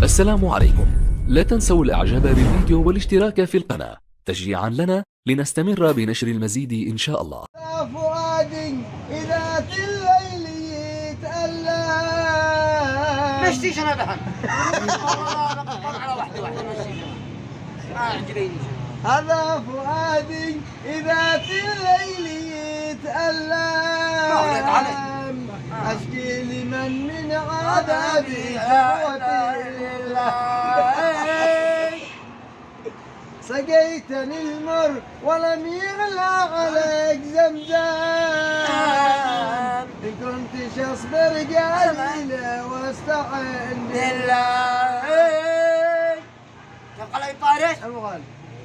السلام عليكم. لا تنسوا الاعجاب بالفيديو والاشتراك في القناة تشجيعا لنا لنستمر بنشر المزيد ان شاء الله. فؤاد إذا الليل يتألم مشتيش انا بهم على واحده مشتيش عجليني هذا فؤاد إذا الليل يتألم أشكي لمن من عذابي شهوتي لله سقيتني المر ولم يغلى عليك زمزم إن كنت اصبر قليلا واستعن بالله قال لي طارق أبغى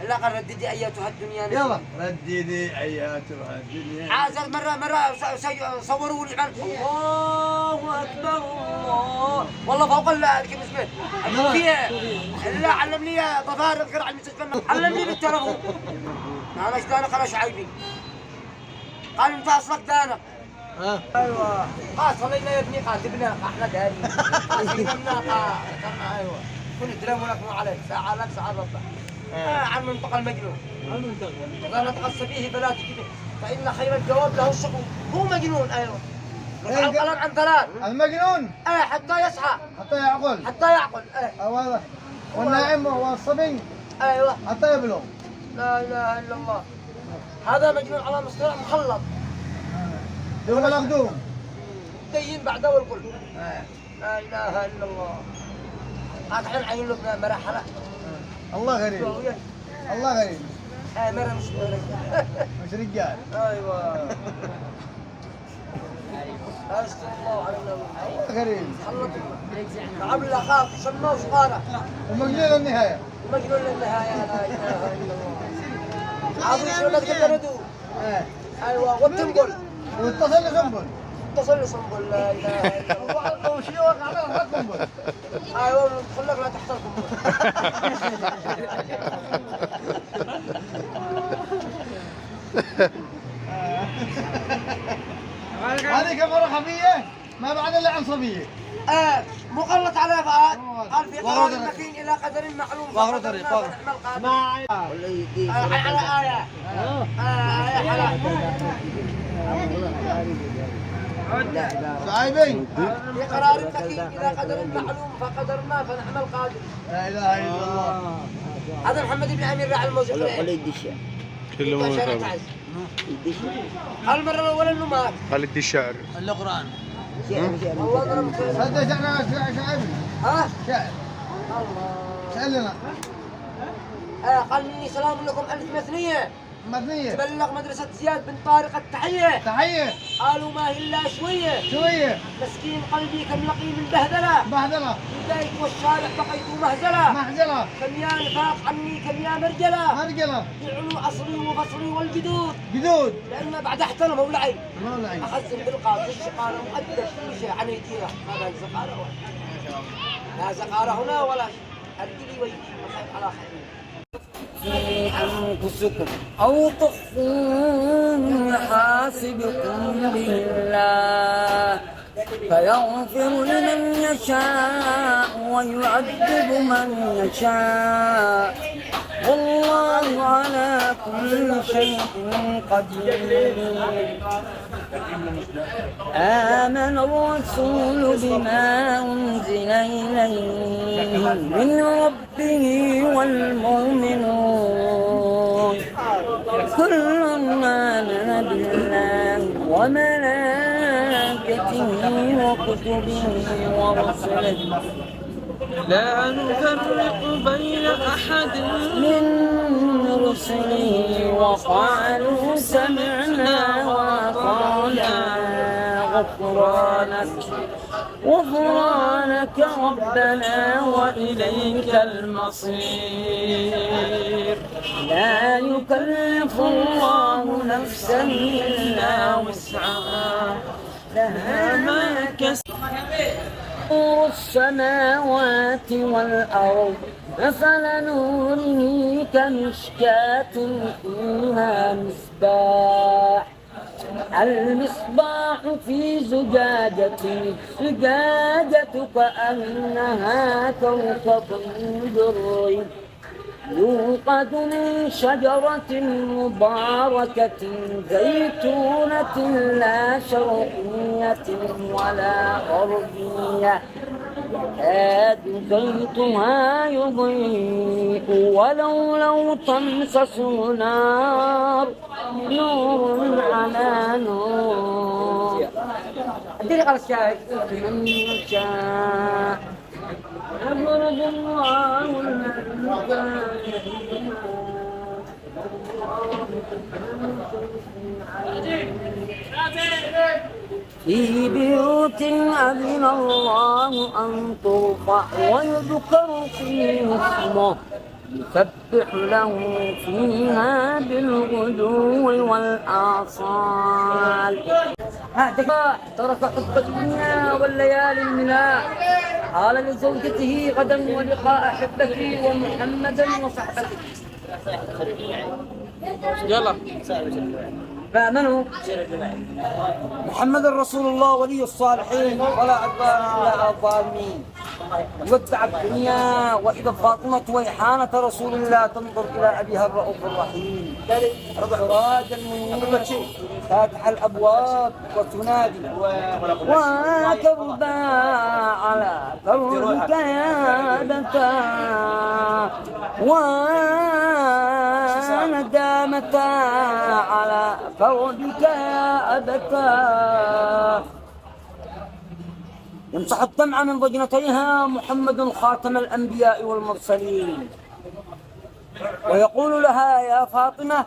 لا قال رددي اياتها الدنيا يلا رددي اياتها الدنيا عازل مرة صوروا لي الله اكبر الله والله فوق كيف اسمه فيها لا علمني ضفار اذكر على المستشفى علمني بالتلفون انا ايش دانق انا شعيبي قال انت اصلك دانق ايوه قال صلينا يا ابني قال تبنا احنا داري ايوه كنت درهم لك مو عليك ساعه لك ساعه ربع عن منطقة المجنون إذا نتقص به فلا تجبه فإن خير الجواب له السكون هو مجنون أيوه رفع القلم عن ثلاث المجنون حتى يصحى حتى يعقل حتى يعقل واضح والناعم والصبي أيوه حتى يبلغ لا إله إلا الله هذا مجنون على مصطلح مخلط هو مخدوم دين بعده والقلب لا إله إلا الله هذا احنا نعين له مرحلة الله غريب الله غريب مرة مش رجال ايوه استغفر الله على النبي الله غريب عمل اخاك سماه صغاره ومجنون للنهايه ومجنون للنهايه لا اله الا الله عاوز يقول لك البلد ايوه والتنقل واتصل لسنبل اتصل لسنبل لا اله الا الله وشي وقع على سنبل ايوه ندخل لك لا تحصل هذه كفرة خفية ما بعد الا عنصبية مغلط على فؤاد قال في قرار مكين الى قدر معلوم ظهر طريق ما على آية شعيبي في قرار مكين الى قدر معلوم فقدرنا فنعم القادر لا اله الا الله هذا محمد بن امير راعي الموسيقى قال يدي الشعر كله ما يدي الشعر المرة الأولى إنه مات قال يدي الشعر القرآن والله ضرب هذا شعيبي ها؟ شعر الله سألنا قال مني سلام لكم ألف مثنية مدنية تبلغ مدرسة زياد بن طارق التحية تحية قالوا ما هي إلا شوية شوية مسكين قلبي كم لقي من بهدلة بهدلة بداية والشارع بقيت مهزلة محجلة كم يا نفاق عني كم يا مرجلة مرجلة يعلو أصلي وفصلي والجدود جدود لأن بعد احترم مولعي مولاي أخزن بالقاف الشقارة ومؤدب كل شيء عن يدينا ما بين زقارة ولا لا زقارة هنا ولا شيء أرجلي ويدي وخير على خير في أنفسكم أو تخفوه يحاسبكم به الله فيغفر لمن يشاء ويعذب من يشاء والله على كل شيء قدير آمن الرسول بما أنزل إليه من ربه والمؤمنون كل آمن بالله وملائكته وكتبه ورسله لا نفرق بين أحد من رسله وقالوا سمعنا وأطعنا غفرانك ربنا وإليك المصير لا يكلف الله نفسا إلا وسعها لها ما كسبت نور السماوات والأرض مثل نوره كمشكاة فيها مصباح المصباح في زجاجة كأنها كوكب دري يوقد من شجرة مباركة زيتونة لا شرقية ولا غربية يكاد زيتها يضيء ولو تمسسه نار نور على نور. اديني غير الشاي. من يشاء يضرب الله في بيوت أذن الله أن ترفع ويذكر فيه اسمه يسبح له فيها بالغدو والآصال. ترك حب الدنيا والليالي المنى قال لزوجته غدا ولقاء أحبتي ومحمدا وصحبتي. يلا فآمنوا محمد رسول الله ولي الصالحين ولا عدوان إلا الظالمين. يودع الدنيا وإذا فاطمة وإحانة رسول الله تنظر إلى أبيها الرؤوف الرحيم سراج المنير فاتح الأبواب وتنادي وتربى على ثوبك يا أبتا وندامة على ثوبك يا أبتا. يمسح الدمع من ضجنتيها محمد خاتم الأنبياء والمرسلين ويقول لها يا فاطمة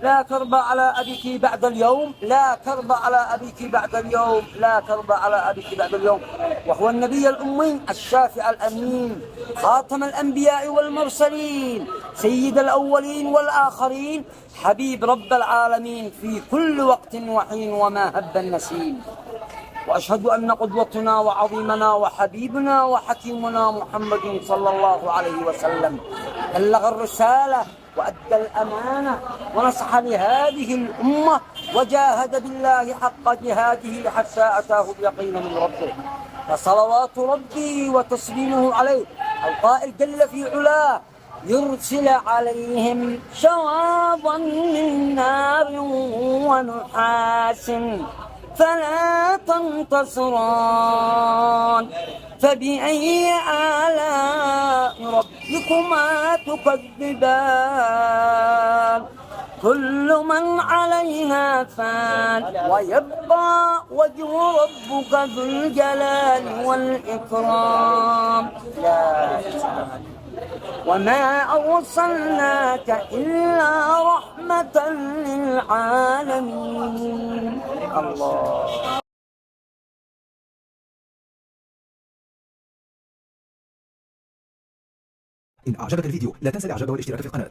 لا ترضى على أبيك بعد اليوم، لا ترضى على أبيك بعد اليوم، لا ترضى على أبيك بعد اليوم، وهو النبي الأمي الشافع الأمين خاتم الأنبياء والمرسلين سيد الأولين والآخرين حبيب رب العالمين في كل وقت وحين وما هب النسيم. وأشهد أن قدوتنا وعظيمنا وحبيبنا وحكيمنا محمد صلى الله عليه وسلم بلغ الرسالة وأدى الأمانة ونصح لهذه الأمة وجاهد بالله حق جهاده حتى أتاه اليقين من ربه. فصلوات ربي وتسليمه عليه القائل جل في علاه يرسل عليهم شواظا من نار ونحاس فلا تنتصران فبأي آلاء ربكما تكذبان كل من عليها فان ويبقى وجه ربك ذو الجلال والإكرام. وما أرسلناك إلا رحمة للعالمين. الله. إن أعجبك الفيديو لا تنسى الإعجاب والاشتراك في القناة.